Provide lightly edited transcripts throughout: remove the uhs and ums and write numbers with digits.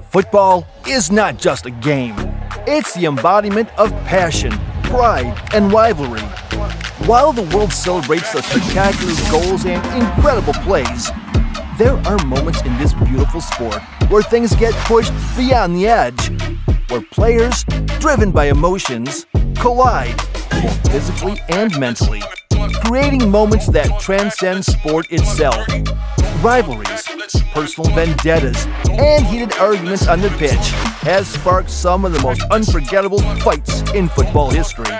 Football is not just a game. It's the embodiment of passion, pride, and rivalry. While the world celebrates the spectacular goals and incredible plays, there are moments in this beautiful sport where things get pushed beyond the edge, where players, driven by emotions, collide, both physically and mentally, creating moments that transcend sport itself. Rivalries, personal vendettas, and heated arguments on the pitch has sparked some of the most unforgettable fights in football history.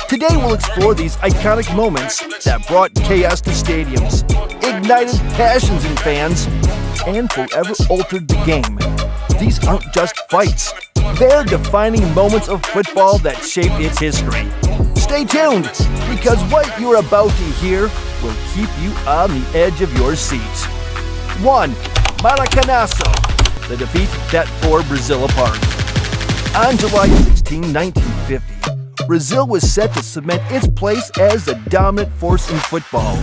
Today we'll explore these iconic moments that brought chaos to stadiums, ignited passions in fans, and forever altered the game. These aren't just fights. They're defining moments of football that shaped its history. Stay tuned, because what you're about to hear will keep you on the edge of your seat. 1. Maracanazo, the defeat that tore Brazil apart. On July 16, 1950, Brazil was set to cement its place as the dominant force in football.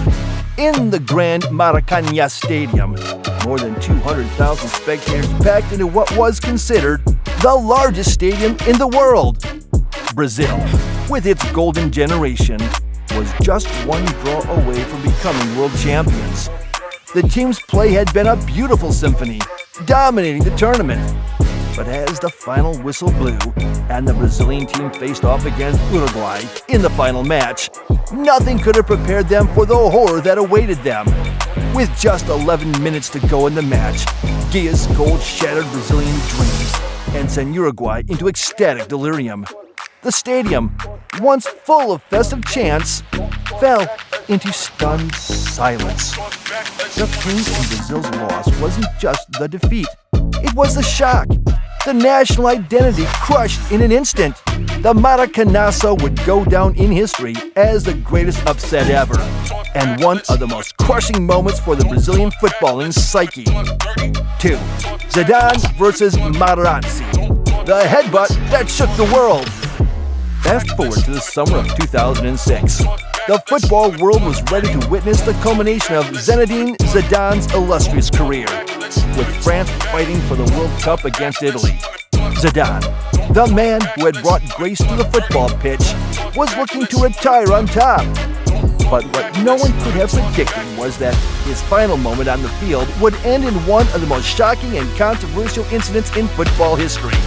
In the Grand Maracanã Stadium, more than 200,000 spectators packed into what was considered the largest stadium in the world. Brazil, with its golden generation, was just one draw away from becoming world champions. The team's play had been a beautiful symphony, dominating the tournament. But as the final whistle blew and the Brazilian team faced off against Uruguay in the final match, nothing could have prepared them for the horror that awaited them. With just 11 minutes to go in the match, Guia's goal shattered Brazilian dreams and sent Uruguay into ecstatic delirium. The stadium, once full of festive chants, fell into stunned silence. The pain in Brazil's loss wasn't just the defeat, it was the shock. The national identity crushed in an instant. The Maracanazo would go down in history as the greatest upset ever, and one of the most crushing moments for the Brazilian footballing psyche. 2. Zidane versus Materazzi, the headbutt that shook the world. Fast forward to the summer of 2006. The football world was ready to witness the culmination of Zinedine Zidane's illustrious career, with France fighting for the World Cup against Italy. Zidane, the man who had brought grace to the football pitch, was looking to retire on top. But what no one could have predicted was that his final moment on the field would end in one of the most shocking and controversial incidents in football history.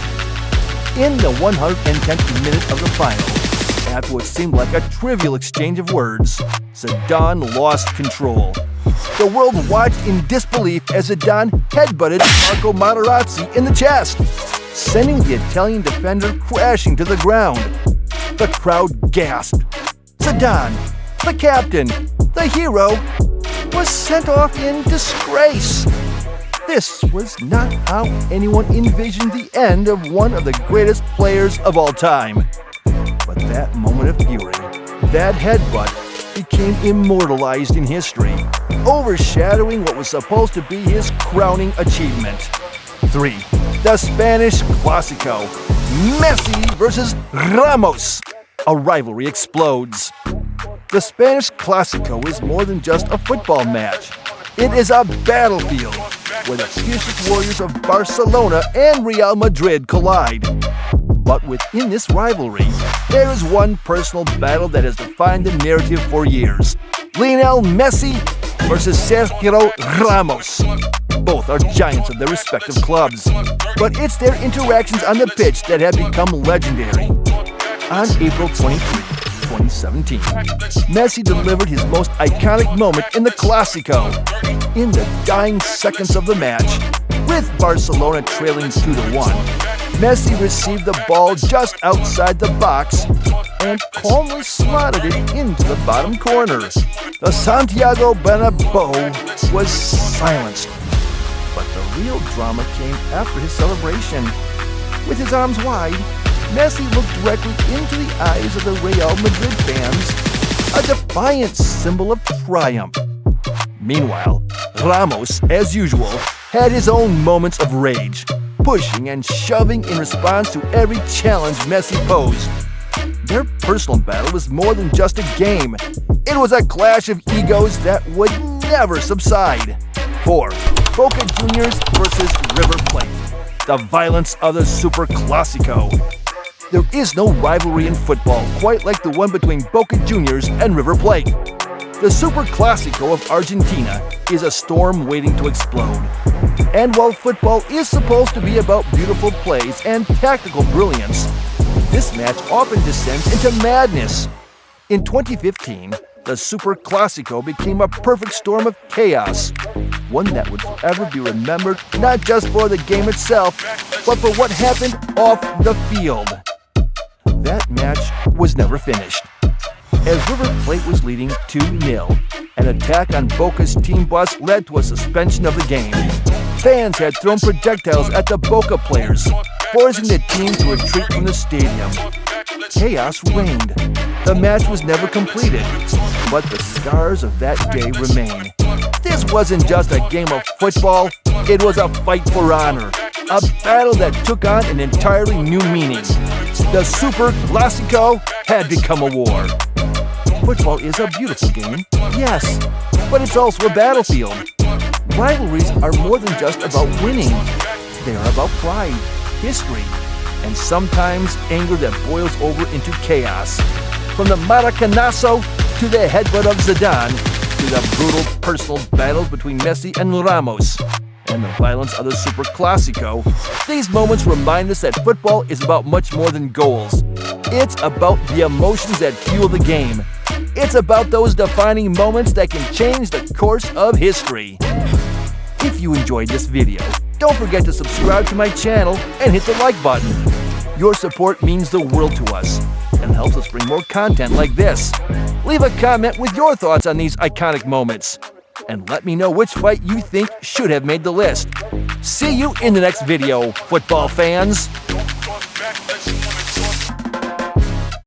In the 110th minute of the final, after what seemed like a trivial exchange of words, Zidane lost control. The world watched in disbelief as Zidane headbutted Marco Materazzi in the chest, sending the Italian defender crashing to the ground. The crowd gasped. Zidane, the captain, the hero, was sent off in disgrace. This was not how anyone envisioned the end of one of the greatest players of all time. But that moment of fury, that headbutt, became immortalized in history, overshadowing what was supposed to be his crowning achievement. 3. The Spanish Clásico, Messi versus Ramos. A rivalry explodes. The Spanish Clásico is more than just a football match. It is a battlefield where the fiercest warriors of Barcelona and Real Madrid collide. But within this rivalry, there is one personal battle that has defined the narrative for years. Lionel Messi versus Sergio Ramos. Both are giants of their respective clubs, but it's their interactions on the pitch that have become legendary. On April 23, 2017, Messi delivered his most iconic moment in the Clásico. In the dying seconds of the match, with Barcelona trailing 2-1, Messi received the ball just outside the box and calmly slotted it into the bottom corner. The Santiago Bernabéu was silenced. But the real drama came after his celebration. With his arms wide, Messi looked directly into the eyes of the Real Madrid fans, a defiant symbol of triumph. Meanwhile, Ramos, as usual, had his own moments of rage, pushing and shoving in response to every challenge Messi posed. Their personal battle was more than just a game. It was a clash of egos that would never subside. 4. Boca Juniors versus River Plate. the violence of the Super Classico. There is no rivalry in football quite like the one between Boca Juniors and River Plate. The Super Classico of Argentina is a storm waiting to explode. And while football is supposed to be about beautiful plays and tactical brilliance, this match often descends into madness. In 2015, the Super Classico became a perfect storm of chaos, one that would forever be remembered not just for the game itself, but for what happened off the field. That match was never finished. As River Plate was leading 2-0, an attack on Boca's team bus led to a suspension of the game. Fans had thrown projectiles at the Boca players, forcing the team to retreat from the stadium. Chaos reigned. The match was never completed, but the scars of that day remain. This wasn't just a game of football, it was a fight for honor, a battle that took on an entirely new meaning. The Super Classico had become a war. Football is a beautiful game, yes, but it's also a battlefield. Rivalries are more than just about winning. They are about pride, history, and sometimes anger that boils over into chaos. From the Maracanazo to the headbutt of Zidane, to the brutal personal battles between Messi and Ramos, and the violence of the Super Classico, these moments remind us that football is about much more than goals. It's about the emotions that fuel the game. It's about those defining moments that can change the course of history. If you enjoyed this video, don't forget to subscribe to my channel and hit the like button. Your support means the world to us and helps us bring more content like this. Leave a comment with your thoughts on these iconic moments, and let me know which fight you think should have made the list. See you in the next video, football fans!